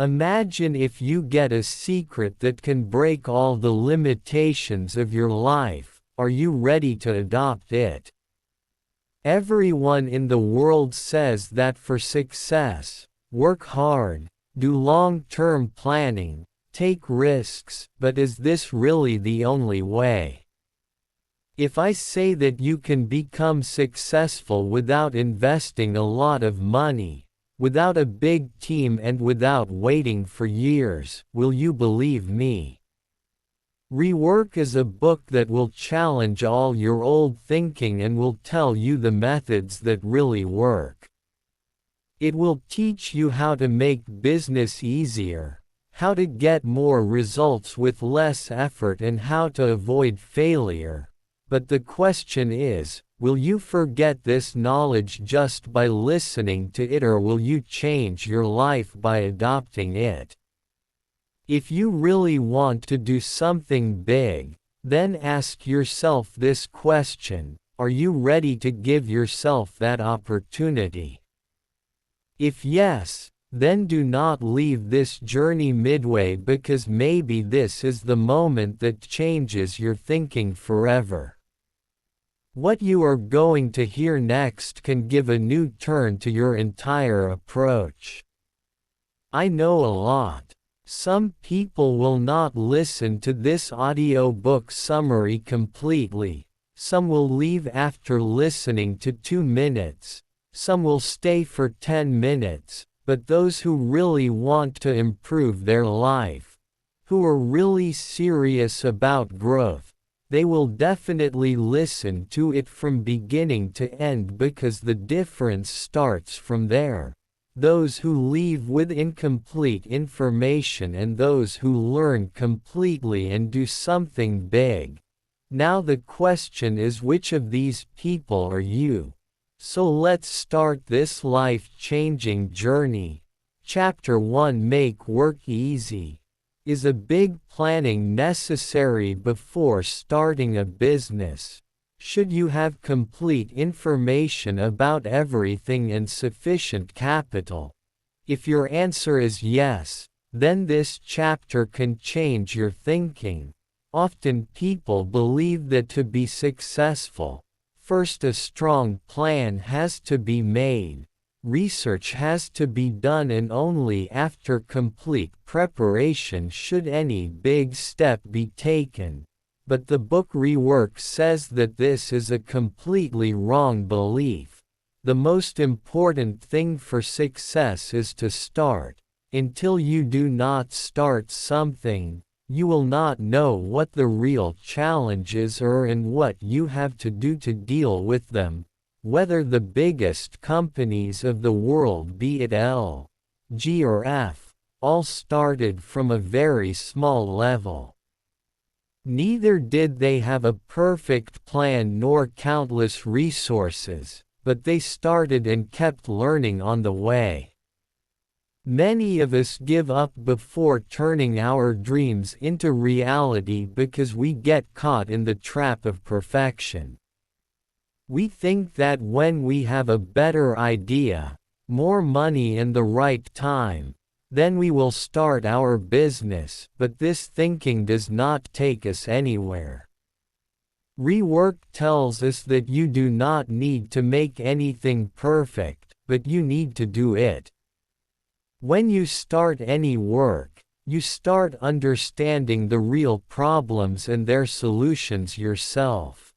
Imagine if you get a secret that can break all the limitations of your life. Are you ready to adopt it? Everyone in the world says that for success, work hard, do long-term planning, take risks, but is this really the only way? If I say that you can become successful without investing a lot of money, without a big team and without waiting for years, will you believe me? Rework is a book that will challenge all your old thinking and will tell you the methods that really work. It will teach you how to make business easier, how to get more results with less effort, and how to avoid failure. But the question is, will you forget this knowledge just by listening to it, or will you change your life by adopting it? If you really want to do something big, then ask yourself this question: are you ready to give yourself that opportunity? If yes, then do not leave this journey midway, because maybe this is the moment that changes your thinking forever. What you are going to hear next can give a new turn to your entire approach. I know a lot. Some people will not listen to this audiobook summary completely. Some will leave after listening to 2 minutes. Some will stay for 10 minutes. But those who really want to improve their life, who are really serious about growth, they will definitely listen to it from beginning to end, because the difference starts from there. Those who leave with incomplete information and those who learn completely and do something big. Now the question is, which of these people are you? So let's start this life-changing journey. Chapter 1: Make Work Easy. Is a big planning necessary before starting a business? Should you have complete information about everything and sufficient capital? If your answer is yes, then this chapter can change your thinking. Often people believe that to be successful, first a strong plan has to be made. Research has to be done, and only after complete preparation should any big step be taken. But the book Rework says that this is a completely wrong belief. The most important thing for success is to start. Until you do not start something, you will not know what the real challenges are and what you have to do to deal with them. Whether the biggest companies of the world, be it L, G or F, all started from a very small level. Neither did they have a perfect plan nor countless resources, but they started and kept learning on the way. Many of us give up before turning our dreams into reality because we get caught in the trap of perfection. We think that when we have a better idea, more money and the right time, then we will start our business, but this thinking does not take us anywhere. Rework tells us that you do not need to make anything perfect, but you need to do it. When you start any work, you start understanding the real problems and their solutions yourself.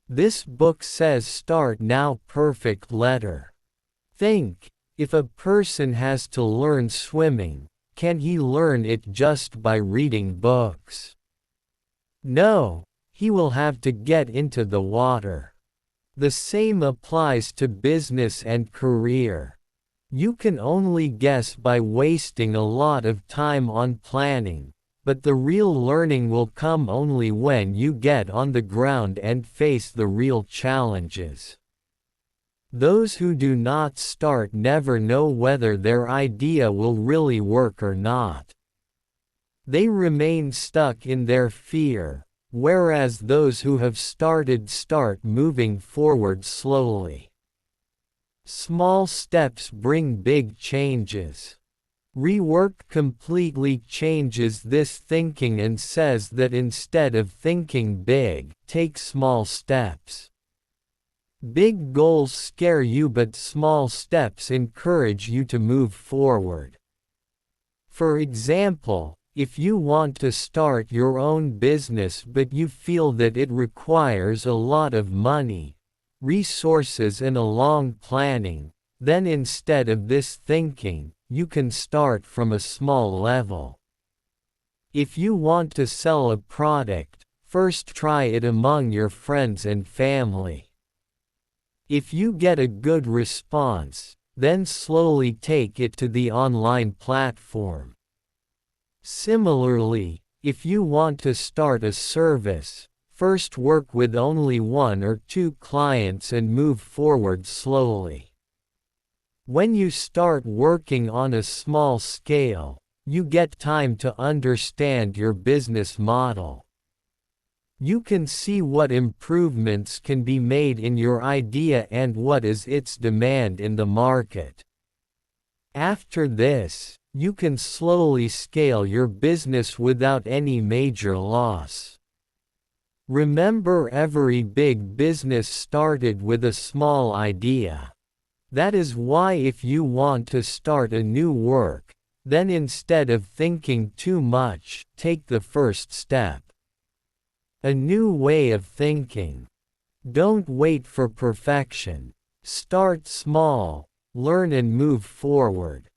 This book says start now, perfect letter. Think, if a person has to learn swimming, can he learn it just by reading books? No, he will have to get into the water. The same applies to business and career. You can only guess by wasting a lot of time on planning. But the real learning will come only when you get on the ground and face the real challenges. Those who do not start never know whether their idea will really work or not. They remain stuck in their fear, whereas those who have started start moving forward slowly. Small steps bring big changes. Rework completely changes this thinking and says that instead of thinking big, take small steps. Big goals scare you, but small steps encourage you to move forward. For example, if you want to start your own business but you feel that it requires a lot of money, resources and a long planning, then instead of this thinking, you can start from a small level. If you want to sell a product, first try it among your friends and family. If you get a good response, then slowly take it to the online platform. Similarly, if you want to start a service, first work with only 1 or 2 clients and move forward slowly. When you start working on a small scale, you get time to understand your business model. You can see what improvements can be made in your idea and what is its demand in the market. After this, you can slowly scale your business without any major loss. Remember, every big business started with a small idea. That is why if you want to start a new work, then instead of thinking too much, take the first step. A new way of thinking. Don't wait for perfection. Start small, learn and move forward.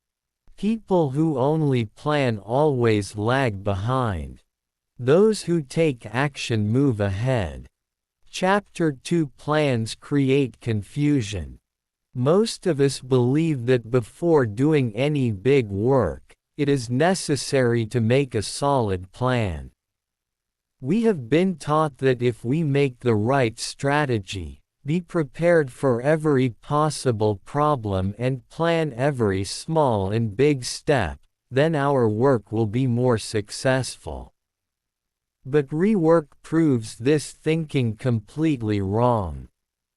People who only plan always lag behind. Those who take action move ahead. Chapter 2: Plans create confusion. Most of us believe that before doing any big work, it is necessary to make a solid plan. We have been taught that if we make the right strategy, be prepared for every possible problem and plan every small and big step, then our work will be more successful. But Rework proves this thinking completely wrong.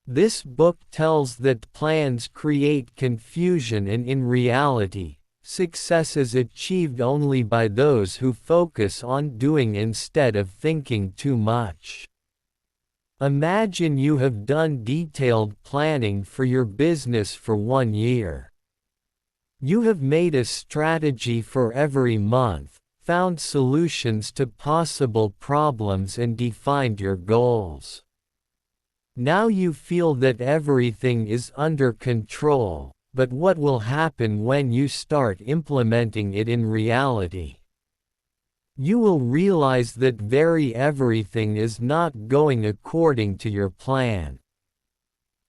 This book tells that plans create confusion, and in reality, success is achieved only by those who focus on doing instead of thinking too much. Imagine you have done detailed planning for your business for 1 year. You have made a strategy for every month, found solutions to possible problems and defined your goals. Now you feel that everything is under control, but what will happen when you start implementing it in reality? You will realize that everything is not going according to your plan.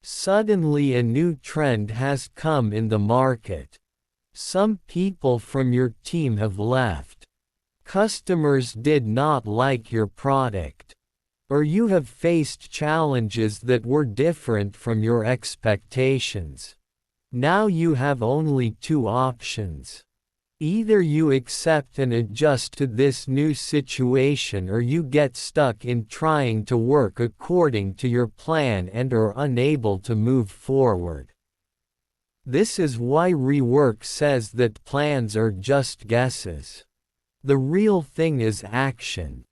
Suddenly a new trend has come in the market. Some people from your team have left. Customers did not like your product. Or you have faced challenges that were different from your expectations. Now you have only 2 options. Either you accept and adjust to this new situation, or you get stuck in trying to work according to your plan and are unable to move forward. This is why Rework says that plans are just guesses. The real thing is action.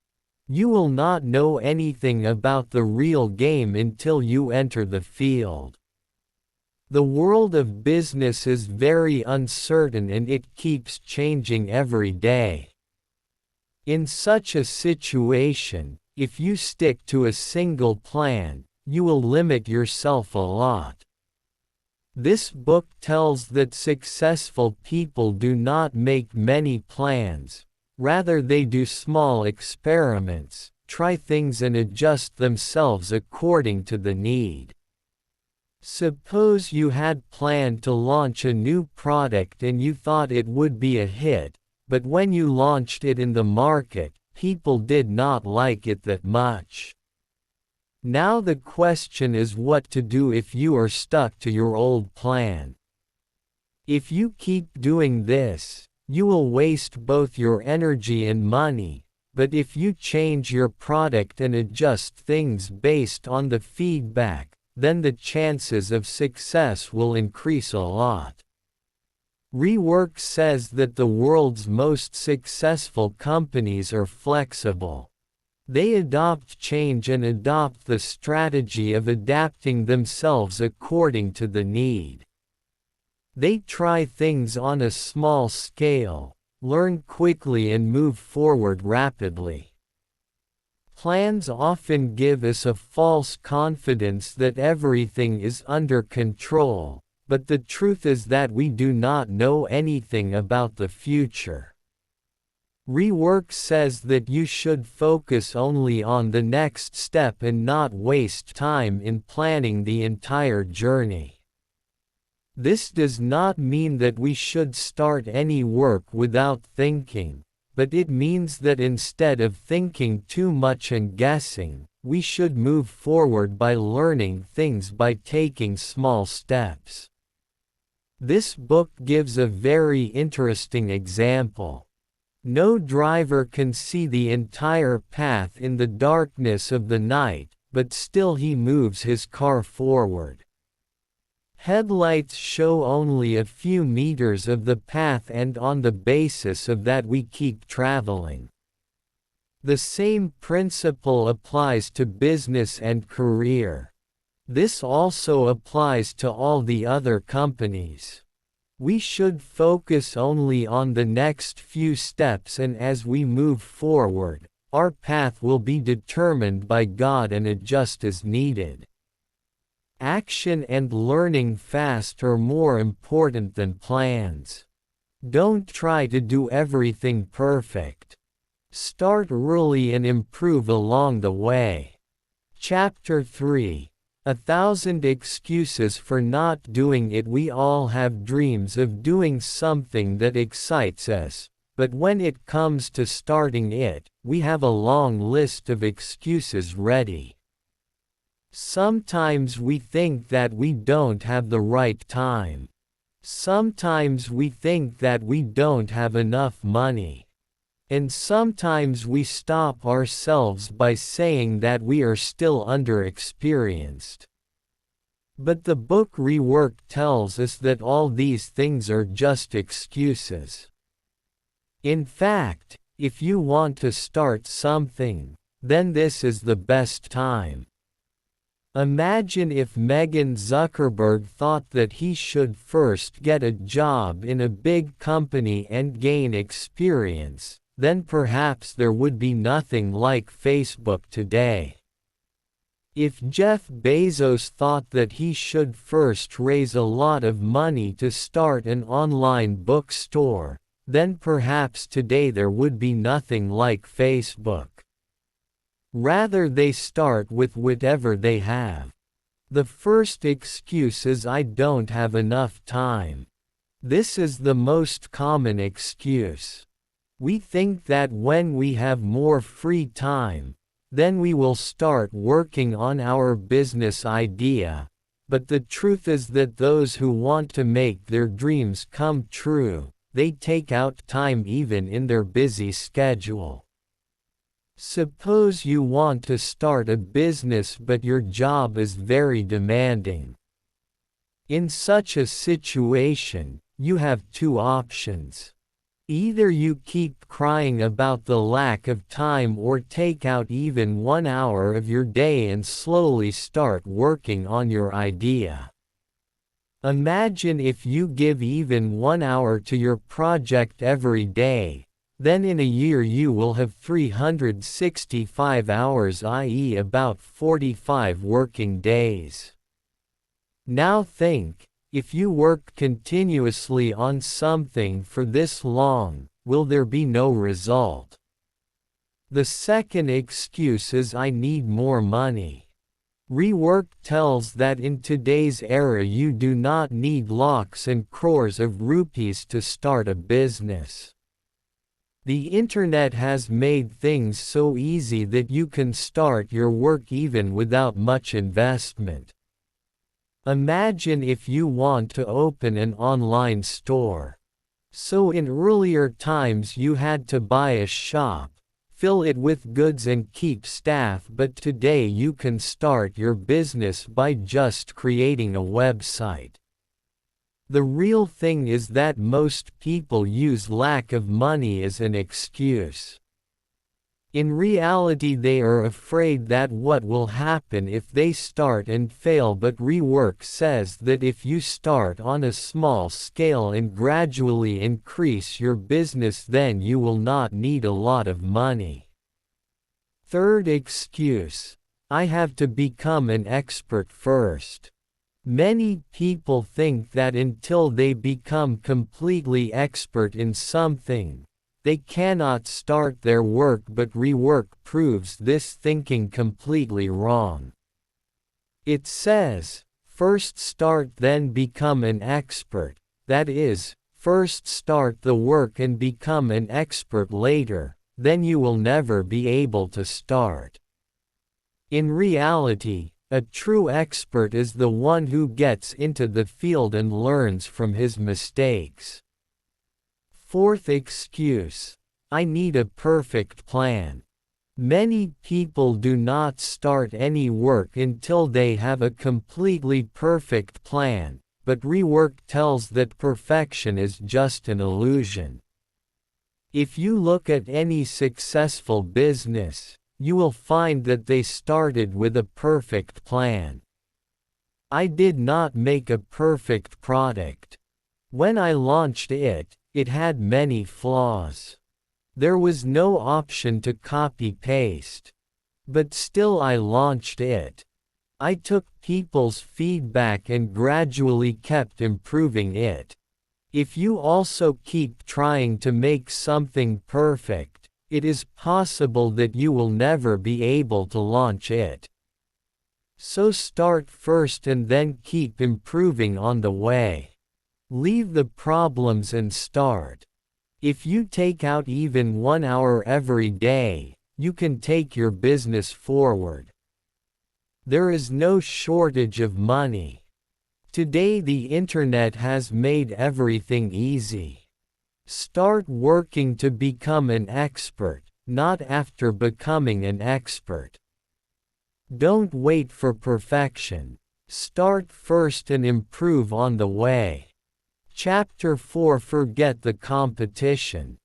You will not know anything about the real game until you enter the field. The world of business is very uncertain and it keeps changing every day. In such a situation, if you stick to a single plan, you will limit yourself a lot. This book tells that successful people do not make many plans. Rather, they do small experiments, try things and adjust themselves according to the need. Suppose you had planned to launch a new product and you thought it would be a hit, but when you launched it in the market, people did not like it that much. Now the question is what to do if you are stuck to your old plan. If you keep doing this, you will waste both your energy and money, but if you change your product and adjust things based on the feedback, then the chances of success will increase a lot. Rework says that the world's most successful companies are flexible. They adopt change and adopt the strategy of adapting themselves according to the need. They try things on a small scale, learn quickly and move forward rapidly. Plans often give us a false confidence that everything is under control, but the truth is that we do not know anything about the future. Rework says that you should focus only on the next step and not waste time in planning the entire journey. This does not mean that we should start any work without thinking, but it means that instead of thinking too much and guessing, we should move forward by learning things by taking small steps. This book gives a very interesting example. No driver can see the entire path in the darkness of the night, but still he moves his car forward. Headlights show only a few meters of the path, and on the basis of that we keep traveling. The same principle applies to business and career. This also applies to all the other companies. We should focus only on the next few steps, and as we move forward, our path will be determined by God and adjust as needed. Action and learning fast are more important than plans. Don't try to do everything perfect. Start early and improve along the way. Chapter 3. 1,000 Excuses for Not Doing It. We all have dreams of doing something that excites us, but when it comes to starting it, we have a long list of excuses ready. Sometimes we think that we don't have the right time. Sometimes we think that we don't have enough money. And sometimes we stop ourselves by saying that we are still underexperienced. But the book Rework tells us that all these things are just excuses. In fact, if you want to start something, then this is the best time. Imagine if Megan Zuckerberg thought that he should first get a job in a big company and gain experience, then perhaps there would be nothing like Facebook today. If Jeff Bezos thought that he should first raise a lot of money to start an online bookstore, then perhaps today there would be nothing like Facebook. Rather, they start with whatever they have. The first excuse is I don't have enough time. This is the most common excuse. We think that when we have more free time, then we will start working on our business idea, but the truth is that those who want to make their dreams come true, they take out time even in their busy schedule. Suppose you want to start a business but your job is very demanding. In such a situation, you have two options. Either you keep crying about the lack of time or take out even 1 hour of your day and slowly start working on your idea. Imagine if you give even 1 hour to your project every day. Then in a year you will have 365 hours, i.e. about 45 working days. Now think, if you work continuously on something for this long, will there be no result? The second excuse is I need more money. Rework tells that in today's era you do not need lakhs and crores of rupees to start a business. The internet has made things so easy that you can start your work even without much investment. Imagine if you want to open an online store. So in earlier times you had to buy a shop, fill it with goods and keep staff, but today you can start your business by just creating a website. The real thing is that most people use lack of money as an excuse. In reality, they are afraid that what will happen if they start and fail, but Rework says that if you start on a small scale and gradually increase your business, then you will not need a lot of money. Third excuse: I have to become an expert first. Many people think that until they become completely expert in something, they cannot start their work, but Rework proves this thinking completely wrong. It says, first start then become an expert, that is, first start the work and become an expert later, then you will never be able to start. In reality, a true expert is the one who gets into the field and learns from his mistakes. Fourth excuse: I need a perfect plan. Many people do not start any work until they have a completely perfect plan, but Rework tells that perfection is just an illusion. If you look at any successful business, you will find that they started with a perfect plan. I did not make a perfect product. When I launched it, it had many flaws. There was no option to copy-paste. But still I launched it. I took people's feedback and gradually kept improving it. If you also keep trying to make something perfect, it is possible that you will never be able to launch it. So start first and then keep improving on the way. Leave the problems and start. If you take out even 1 hour every day, you can take your business forward. There is no shortage of money. Today the internet has made everything easy. Start working to become an expert, not after becoming an expert. Don't wait for perfection. Start first and improve on the way. Chapter 4: Forget the competition.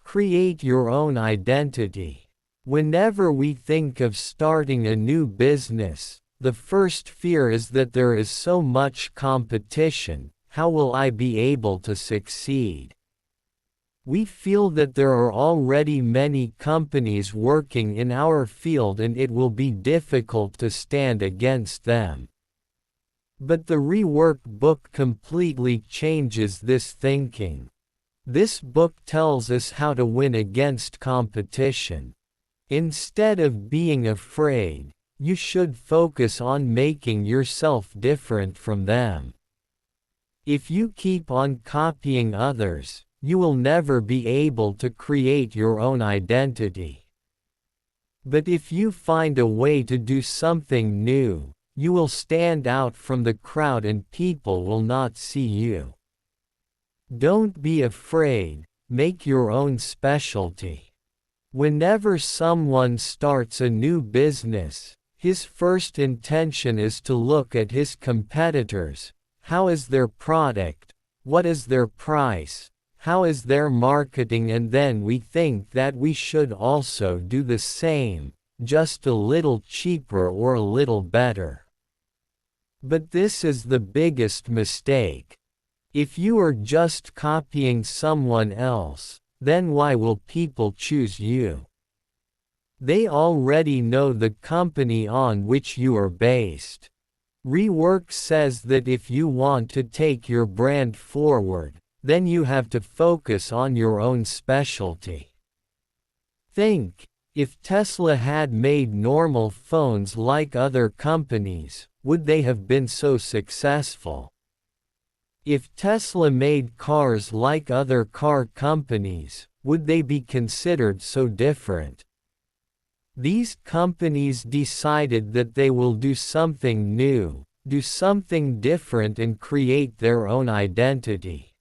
Create your own identity. Whenever we think of starting a new business, the first fear is that there is so much competition. How will I be able to succeed? We feel that there are already many companies working in our field and it will be difficult to stand against them. But the Rework book completely changes this thinking. This book tells us how to win against competition. Instead of being afraid, you should focus on making yourself different from them. If you keep on copying others, you will never be able to create your own identity. But if you find a way to do something new, you will stand out from the crowd and people will not see you. Don't be afraid, make your own specialty. Whenever someone starts a new business, his first intention is to look at his competitors. How is their product? What is their price? How is their marketing? And then we think that we should also do the same, just a little cheaper or a little better. But this is the biggest mistake. If you are just copying someone else, then why will people choose you? They already know the company on which you are based. Rework says that if you want to take your brand forward, then you have to focus on your own specialty. Think, if Tesla had made normal phones like other companies, would they have been so successful? If Tesla made cars like other car companies, would they be considered so different? These companies decided that they will do something new, do something different and create their own identity.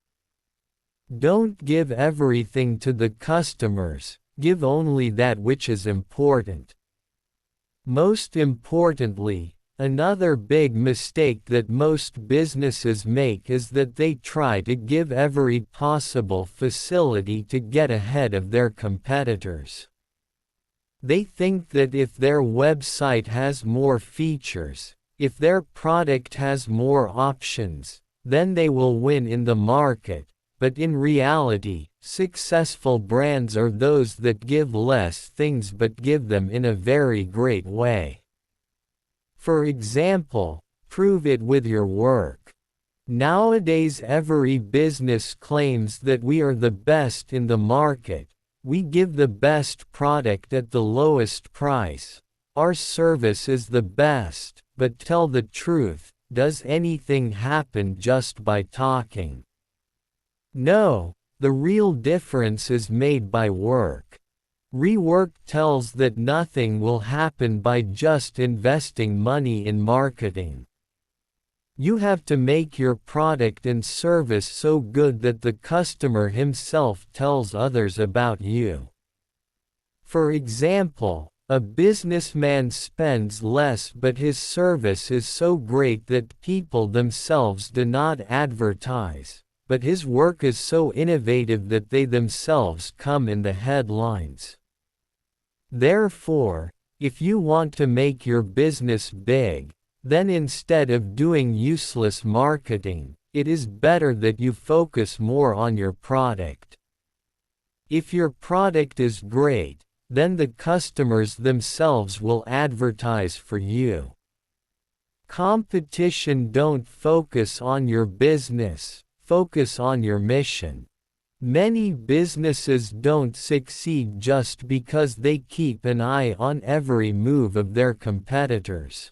Don't give everything to the customers, give only that which is important. Most importantly, Another big mistake that most businesses make is that they try to give every possible facility to get ahead of their competitors. They think that if their website has more features, if their product has more options, then they will win in the market, but in reality, successful brands are those that give less things but give them in a very great way. For example, prove it with your work. Nowadays every business claims that we are the best in the market, we give the best product at the lowest price, our service is the best, but tell the truth, does anything happen just by talking? No, the real difference is made by work. Rework tells that nothing will happen by just investing money in marketing. You have to make your product and service so good that the customer himself tells others about you. For example, a businessman spends less but his service is so great that people themselves do not advertise, but his work is so innovative that they themselves come in the headlines. Therefore, if you want to make your business big, then instead of doing useless marketing, it is better that you focus more on your product. If your product is great, then the customers themselves will advertise for you. Competition don't focus on your business, focus on your mission. Many businesses don't succeed just because they keep an eye on every move of their competitors.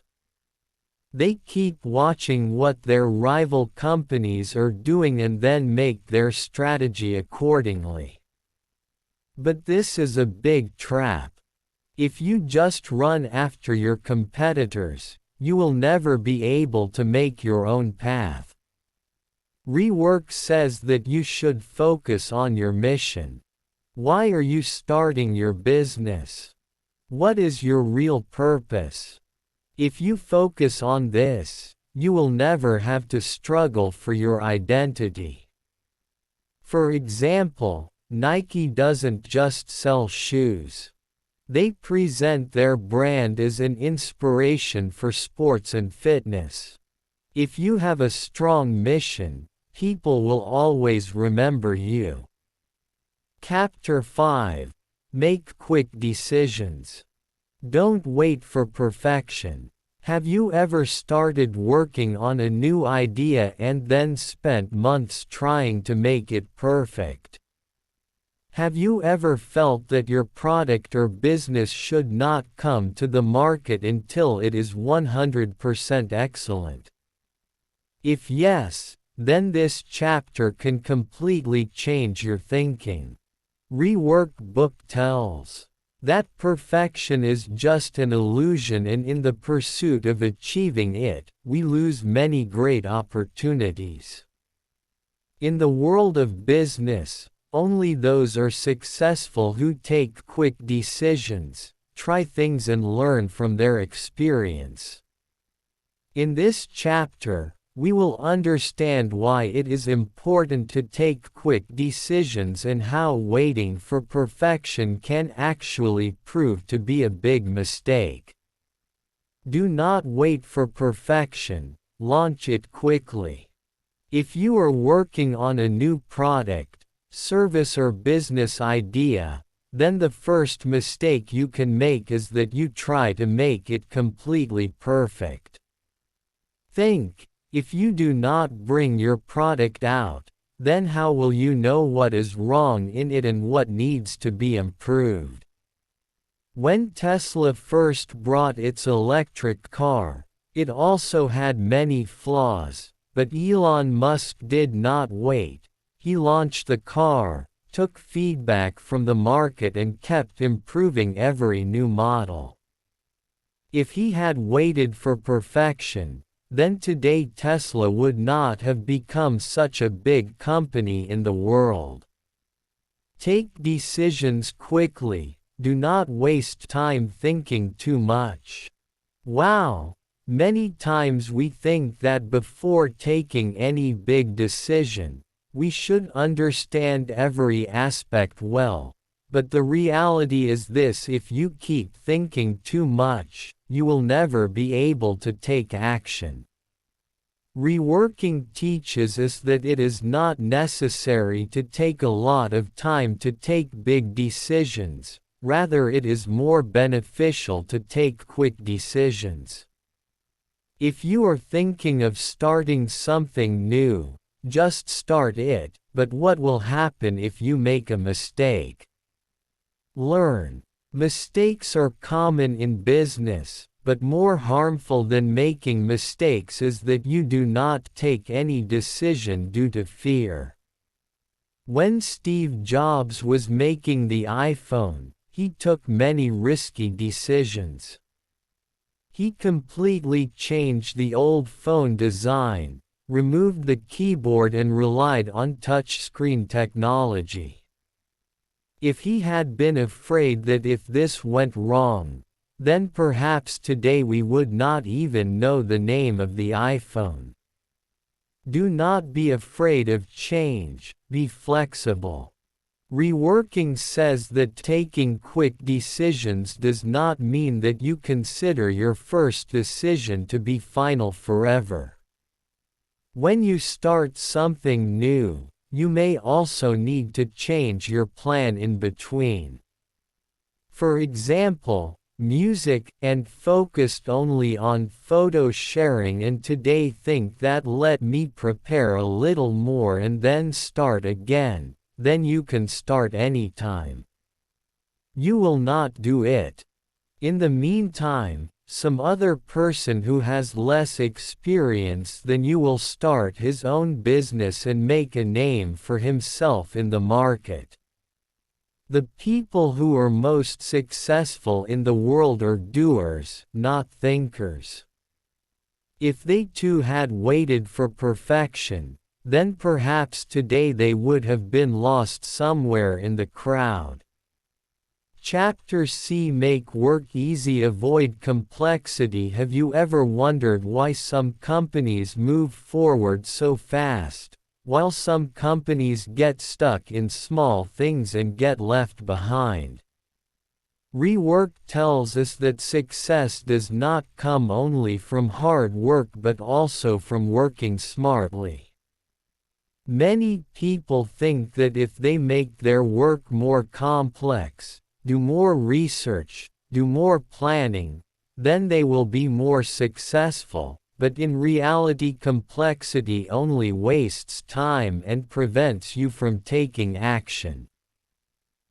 They keep watching what their rival companies are doing and then make their strategy accordingly. But this is a big trap. If you just run after your competitors, you will never be able to make your own path. Rework says that you should focus on your mission. Why are you starting your business? What is your real purpose? If you focus on this, you will never have to struggle for your identity. For example, Nike doesn't just sell shoes. They present their brand as an inspiration for sports and fitness. If you have a strong mission, people will always remember you. Chapter 5. Make quick decisions. Don't wait for perfection. Have you ever started working on a new idea and then spent months trying to make it perfect? Have you ever felt that your product or business should not come to the market until it is 100% excellent? If yes, then this chapter can completely change your thinking. Rework book tells that perfection is just an illusion, and in the pursuit of achieving it, we lose many great opportunities. In the world of business, only those are successful who take quick decisions, try things and learn from their experience. In this chapter, we will understand why it is important to take quick decisions and how waiting for perfection can actually prove to be a big mistake. Do not wait for perfection, launch it quickly. If you are working on a new product, service or business idea, then the first mistake you can make is that you try to make it completely perfect. Think, if you do not bring your product out, then how will you know what is wrong in it and what needs to be improved? When Tesla first brought its electric car, it also had many flaws, but Elon Musk did not wait. He launched the car, took feedback from the market and kept improving every new model. If he had waited for perfection, then today Tesla would not have become such a big company in the world. Take decisions quickly, do not waste time thinking too much. Wow! Many times we think that before taking any big decision, we should understand every aspect well, but the reality is this: if you keep thinking too much, you will never be able to take action. Reworking teaches us that it is not necessary to take a lot of time to take big decisions, rather it is more beneficial to take quick decisions. If you are thinking of starting something new, just start it, but what will happen if you make a mistake? Learn. Mistakes are common in business, but more harmful than making mistakes is that you do not take any decision due to fear. When Steve Jobs was making the iPhone, he took many risky decisions. He completely changed the old phone design, removed the keyboard and relied on touchscreen technology. If he had been afraid that if this went wrong, then perhaps today we would not even know the name of the iPhone. Do not be afraid of change, be flexible. Reworking says that taking quick decisions does not mean that you consider your first decision to be final forever. When you start something new, you may also need to change your plan in between. For example, music and focused only on photo sharing, and today think that let me prepare a little more and then start again. Then you can start anytime. You will not do it. In the meantime, some other person who has less experience than you will start his own business and make a name for himself in the market. The people who are most successful in the world are doers, not thinkers. If they too had waited for perfection, then perhaps today they would have been lost somewhere in the crowd. Chapter C: Make Work Easy, Avoid Complexity. Have you ever wondered why some companies move forward so fast, while some companies get stuck in small things and get left behind? Rework tells us that success does not come only from hard work but also from working smartly. Many people think that if they make their work more complex, do more research, do more planning, then they will be more successful, but in reality complexity only wastes time and prevents you from taking action.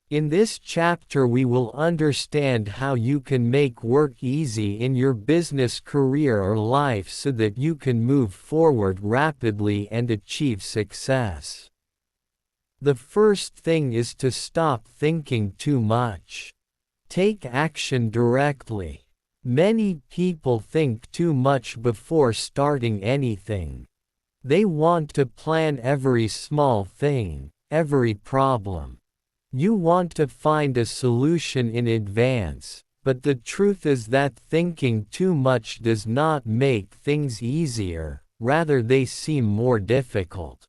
In this chapter we will understand how you can make work easy in your business, career or life so that you can move forward rapidly and achieve success. The first thing is to stop thinking too much. Take action directly. Many people think too much before starting anything. They want to plan every small thing, every problem. You want to find a solution in advance, but the truth is that thinking too much does not make things easier, rather they seem more difficult.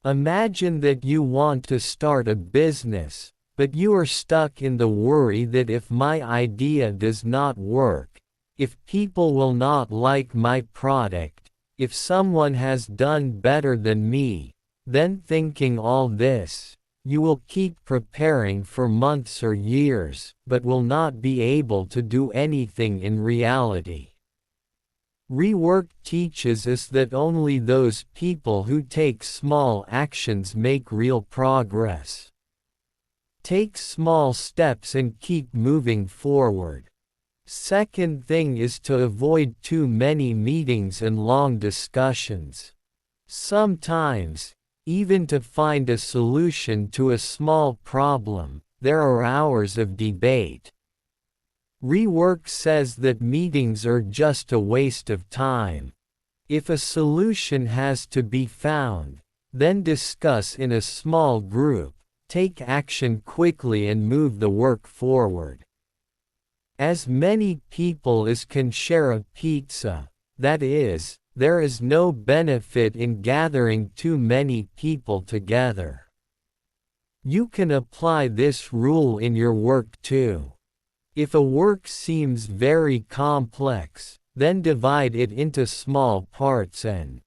Imagine that you want to start a business, but you are stuck in the worry that if my idea does not work, if people will not like my product, if someone has done better than me, then thinking all this, you will keep preparing for months or years, but will not be able to do anything in reality. Rework teaches us that only those people who take small actions make real progress. Take small steps and keep moving forward. Second thing is to avoid too many meetings and long discussions. Sometimes, even to find a solution to a small problem, there are hours of debate. Rework says that meetings are just a waste of time. If a solution has to be found, then discuss in a small group, take action quickly and move the work forward. As many people as can share a pizza. That is, there is no benefit in gathering too many people together. You can apply this rule in your work too. If a work seems very complex, then divide it into small parts and